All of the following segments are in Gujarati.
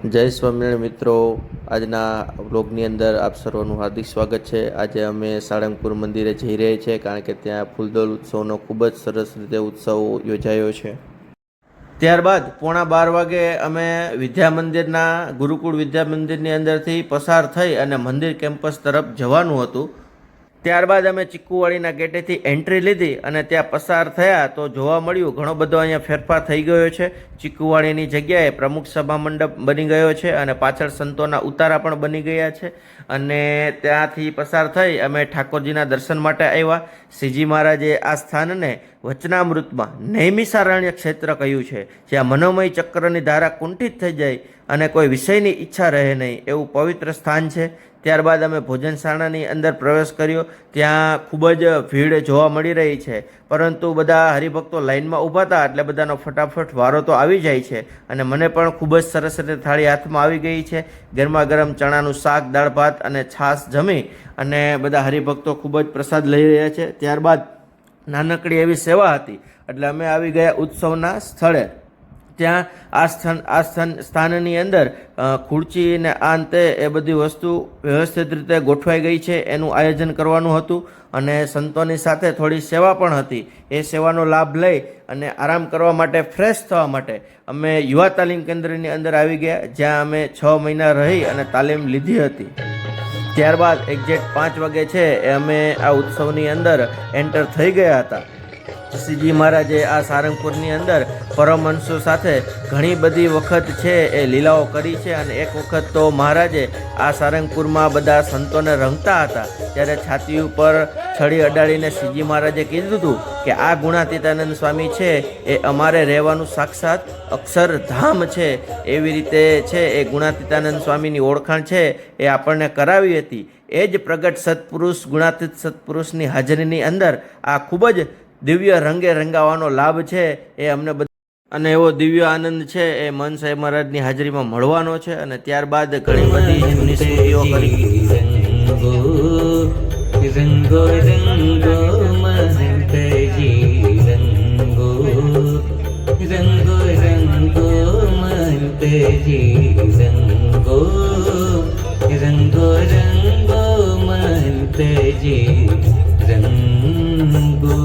જય સ્વામિનારાયણ મિત્રો, આજના વ્લોગની અંદર આપ સર્વનું હાર્દિક સ્વાગત છે। આજે અમે સાળંગપુર મંદિરે જઈ રહ્યા છીએ, કારણ કે ત્યાં ફૂલદોલ ઉત્સવનો ખૂબ જ સરસ રીતે ઉત્સવ યોજાયો છે। ત્યારબાદ 11:15 વાગે અમે વિદ્યા મંદિરના ગુરુકુળ વિદ્યા મંદિરની અંદરથી પસાર થઈ અને મંદિર કેમ્પસ તરફ જવાનું હતું। ત્યારબાદ અમે ચીકુવાડીના ગેટેથી એન્ટ્રી લીધી અને ત્યાં પસાર થયા તો જોવા મળ્યું ઘણો બધો અહીંયા ફેરફાર થઈ ગયો છે। ચીકુવાડીની જગ્યાએ પ્રમુખ સભા મંડપ બની ગયો છે અને પાછળ સંતોના ઉતારા પણ બની ગયા છે। અને ત્યાંથી પસાર થઈ અમે ઠાકોરજીના દર્શન માટે આવ્યા। શ્રીજી મહારાજે આ સ્થાનને વચનામૃતમાં નૈમિષારણ્ય ક્ષેત્ર કહ્યું છે, જ્યાં મનોમય ચક્રની ધારા કુંઠિત થઈ જાય અને કોઈ વિષયની ઈચ્છા રહે નહીં, એવું પવિત્ર સ્થાન છે। ત્યારબાદ અમે ભોજનશાળાની અંદર પ્રવેશ કર્યો। ત્યાં ખૂબ જ ભીડ જોવા મળી રહી છે, પરંતુ બધા હરિભક્તો લાઇનમાં ઊભા હતા એટલે બધાનો ફટાફટ વારો તો આવી જાય છે। અને મને પણ ખૂબ જ સરસ રીતે થાળી હાથમાં આવી ગઈ છે। ગરમા ગરમ ચણાનું શાક, દાળ ભાત અને છાશ જમી અને બધા હરિભક્તો ખૂબ જ પ્રસાદ લઈ રહ્યા છે। ત્યારબાદ નાનકડી એવી સેવા હતી એટલે અમે આવી ગયા ઉત્સવના સ્થળે। ત્યાં આ સ્થાનની અંદર ખુરચી ને આ અંતે એ બધી વસ્તુ વ્યવસ્થિત રીતે ગોઠવાઈ ગઈ છે, એનું આયોજન કરવાનું હતું અને સંતોની સાથે થોડી સેવા પણ હતી। એ સેવાનો લાભ લઈ અને આરામ કરવા માટે, ફ્રેશ થવા માટે અમે યુવા તાલીમ કેન્દ્રની અંદર આવી ગયા, જ્યાં અમે 6 મહિના રહી અને તાલીમ લીધી હતી। ત્યારબાદ એક્ઝેક્ટ 5 વાગે છે એ અમે આ ઉત્સવની અંદર એન્ટર થઈ ગયા હતા। શ્રીજી મહારાજે આ સારંગપુરની અંદર પરમહંસો સાથે ઘણી બધી વખત છે એ લીલાઓ કરી છે। અને એક વખત તો મહારાજે આ સારંગપુરમાં બધા સંતોને રંગતા હતા ત્યારે છાતી ઉપર છડી અડાડીને શ્રીજી મહારાજે કીધું હતું કે આ ગુણાતીતાનંદ સ્વામી છે એ અમારે રહેવાનું સાક્ષાત અક્ષરધામ છે। એવી રીતે છે એ ગુણાતીતાનંદ સ્વામીની ઓળખાણ છે એ આપણને કરાવી હતી। એ જ પ્રગટ સત્પુરુષ, ગુણાતીત સત્પુરુષની હાજરીની અંદર આ ખૂબ જ દિવ્ય રંગે રંગાવાનો લાભ છે એ અમને અને એવો દિવ્ય આનંદ છે એ મન સાહેબ મહારાજની હાજરીમાં મળવાનો છે। અને ત્યારબાદ ઘણી બધી જૂની સ્મૃતિઓ કરી। રંગો રંગો મહંતજી રંગો, રંગો રંગો મહંતજી રંગો, રંગો રંગો મહંતજી રંગો।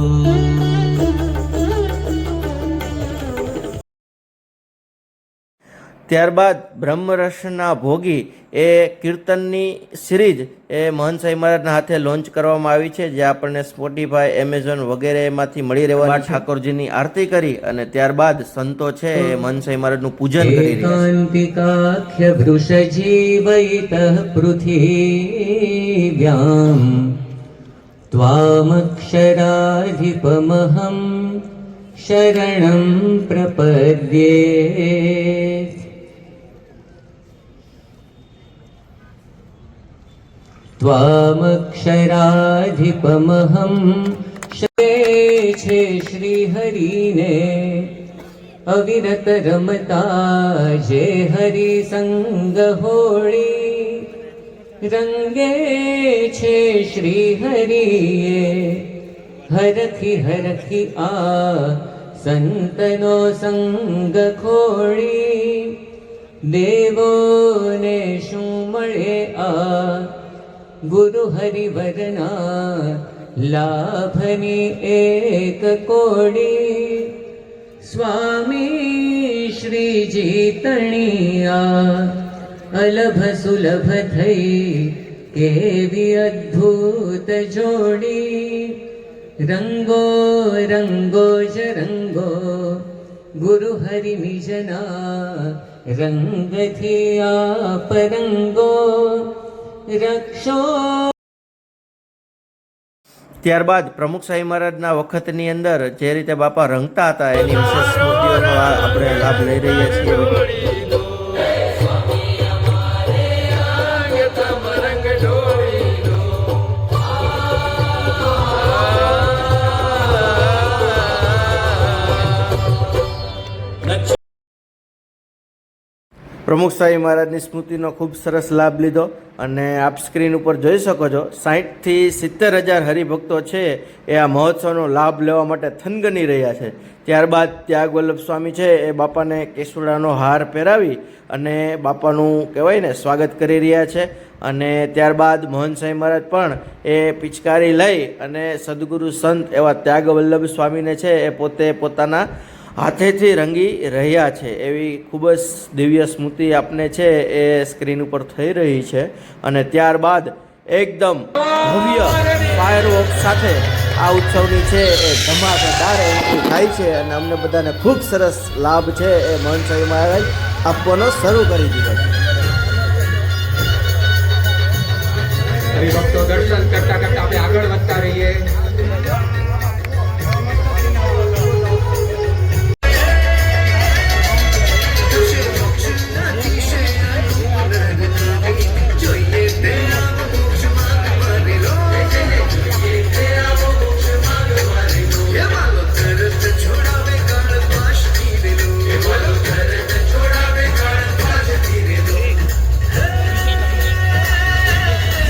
ત્યારબાદ બ્રહ્મરસના ભોગી એ કીર્તનની સિરીઝ એ મહંત સાહેબ મહારાજના હાથે લોન્ચ કરવામાં આવી છે, જે આપણને સ્પોટીફાઈ, એમેઝોન વગેરેમાંથી મળી રહેવાની। ઠાકોરજીની આરતી કરી અને ત્યારબાદ સંતો છે એ મહંત સાહેબ મહારાજનું પૂજન કરી રહ્યા છે। ત્વામક્ષરાધિપમહં શરણં પ્રપદ્યે, ત્વામક્ષરાધિપમહં શરે છે શ્રી હરિને અવિરત રમતા જે હરિ સંગ હોળી, રંગે છે શ્રી હરિએ હરખી હરખી આ સંતનો સંગ ખોળી। દેવોને શું મળે આ ગુરુ હરિવરના લાભની એક કોડી। સ્વામી શ્રીજી તણિયા અલભ સુલભ થઈ કેવી અદ્ભુત જોડી। રંગો રંગો જ રંગો ગુરુ હરિ નિજના રંગથી આપ રંગો રક્ષો। ત્યારબાદ પ્રમુખ સાહેબ મહારાજના વખતની અંદર જે રીતે બાપા રંગતા હતા એની વિશેષ સ્મૃતિઓનો આપણે લાભ લઈ રહ્યા છીએ। પ્રમુખ સ્વામી મહારાજની સ્મૃતિનો ખૂબ સરસ લાભ લીધો અને આપ સ્ક્રીન ઉપર જોઈ શકો છો 60થી 70,000 હરિભક્તો છે એ આ મહોત્સવનો લાભ લેવા માટે થનગની રહ્યા છે. ત્યારબાદ ત્યાગ વલ્લભ સ્વામી છે એ બાપાને કેસુડાનો હાર પહેરાવી અને બાપાનું કહેવાય ને સ્વાગત કરી રહ્યા છે. અને ત્યારબાદ મોહન સાંઈ મહારાજ પણ એ પિચકારી લઈ અને સદગુરુ સંત એવા ત્યાગ વલ્લભ સ્વામીને છે એ પોતે પોતાના હાથેથી રંગી રહ્યા છે. એવી ખૂબ જ દિવ્ય સ્મૃતિ આપને છે એ સ્ક્રીન ઉપર થઈ રહી છે. અને ત્યારબાદ એકદમ ભવ્ય ફાયરવર્ક સાથે આ ઉત્સવની છે એ ધમાકેદાર એન્ટ્રી થાય છે અને અમને બધાને ખૂબ સરસ લાભ છે એ મોહન સાંઈ મહારાજ આપવાનો શરૂ કરી દીધો છે. હરિભક્તો દર્શન કરતા કરતા આપણે આગળ વધતા રહીએ.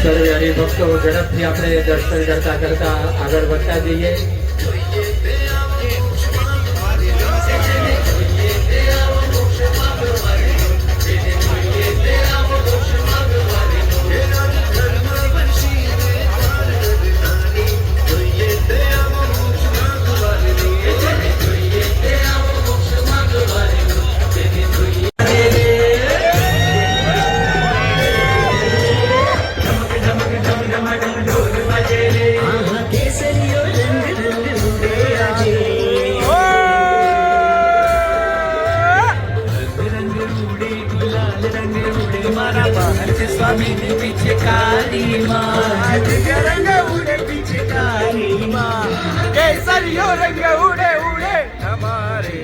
સર્વે હરિભક્તો ઝડપથી આપણે દર્શન કરતા કરતા આગળ વધતા જઈએ. સ્વામીની પિચકારી માં રંગ ઉડે પિચકારી માં કેસરીયો રંગ ઉડે ઉડે અમારે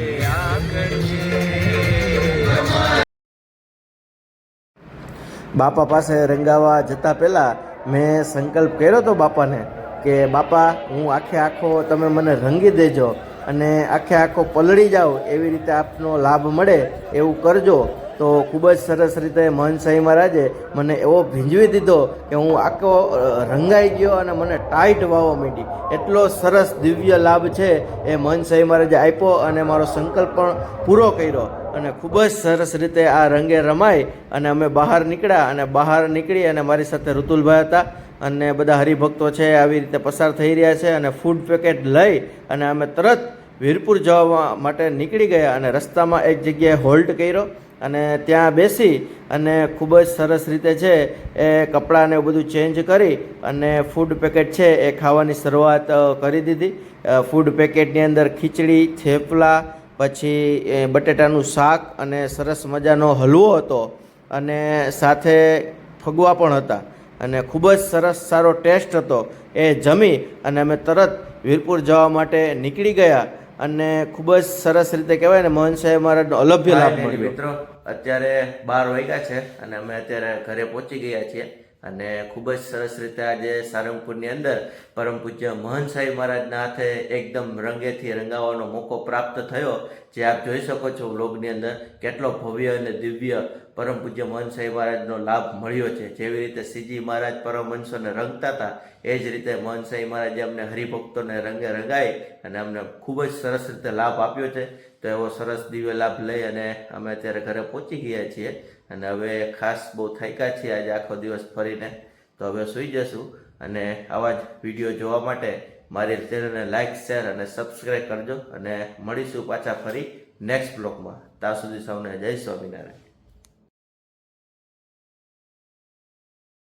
બાપા પાસે રંગાવા જતા પહેલાં મેં સંકલ્પ કર્યો હતો બાપાને કે બાપા હું આખે આખો તમે મને રંગી દેજો અને આખે આખો પલળી જાઓ એવી રીતે આપનો લાભ મળે એવું કરજો. તો ખૂબ જ સરસ રીતે મોહન સાંઈ મહારાજે મને એવો ભીંજવી દીધો કે હું આખો રંગાઈ ગયો અને મને ટાઈટ વાવવા માંડી. એટલો સરસ દિવ્ય લાભ છે એ મોહન સાંઈ મહારાજે આપ્યો અને મારો સંકલ્પ પણ પૂરો કર્યો. અને ખૂબ જ સરસ રીતે આ રંગે રમાય અને અમે બહાર નીકળ્યા અને બહાર નીકળી અને મારી સાથે ઋતુલભાઈ હતા અને બધા હરિભક્તો છે આવી રીતે પસાર થઈ રહ્યા છે. અને ફૂડ પેકેટ લઈ અને અમે તરત વીરપુર જવા માટે નીકળી ગયા અને રસ્તામાં એક જગ્યાએ હોલ્ટ કર્યો અને ત્યાં બેસી અને ખૂબ જ સરસ રીતે છે એ કપડાને બધું ચેન્જ કરી અને ફૂડ પેકેટ છે એ ખાવાની શરૂઆત કરી દીધી. ફૂડ પેકેટની અંદર ખીચડી, થેપલા, પછી બટેટાનું શાક અને સરસ મજાનો હલવો હતો અને સાથે ફગવા પણ હતા અને ખૂબ જ સરસ સારો ટેસ્ટ હતો. એ જમી અને અમે તરત વીરપુર જવા માટે નીકળી ગયા અને ખૂબ જ સરસ રીતે કહેવાય ને મોહન સાંઈ મહારાજનો અલભ્ય લાભ મળ્યો. મિત્રો અત્યારે 12 વાગ્યા છે અને અમે અત્યારે ઘરે પહોંચી ગયા છીએ અને ખૂબ જ સરસ રીતે આજે સારંગપુરની અંદર પરમ પૂજ્ય મોહન સાંઈ મહારાજના હાથે એકદમ રંગેથી રંગાવવાનો મોકો પ્રાપ્ત થયો. જે આપ જોઈ શકો છો વ્લોગની અંદર કેટલો ભવ્ય અને દિવ્ય પરમ પૂજ્ય મોહન સાંઈ મહારાજનો લાભ મળ્યો છે. જેવી રીતે શ્રીજી મહારાજ પરમહંસોને રંગતા હતા એ જ રીતે મોહન સાંઈ મહારાજે અમને હરિભક્તોને રંગે રંગાઈ અને અમને ખૂબ જ સરસ રીતે લાભ આપ્યો છે. તો એવો સરસ દિવ્ય લાભ લઈ અને અમે અત્યારે ઘરે પહોંચી ગયા છીએ અને હવે ખાસ બહુ થાક્યા છીએ આજે આખો દિવસ ફરીને. તો હવે સૂઈ જશું અને આવા જ વિડીયો જોવા માટે મારી ચેનલને લાઇક, શેર અને સબસ્ક્રાઈબ કરજો અને મળીશું પાછા ફરી નેક્સ્ટ બ્લોગમાં. ત્યાં સુધી સૌને જય સ્વામિનારાયણ.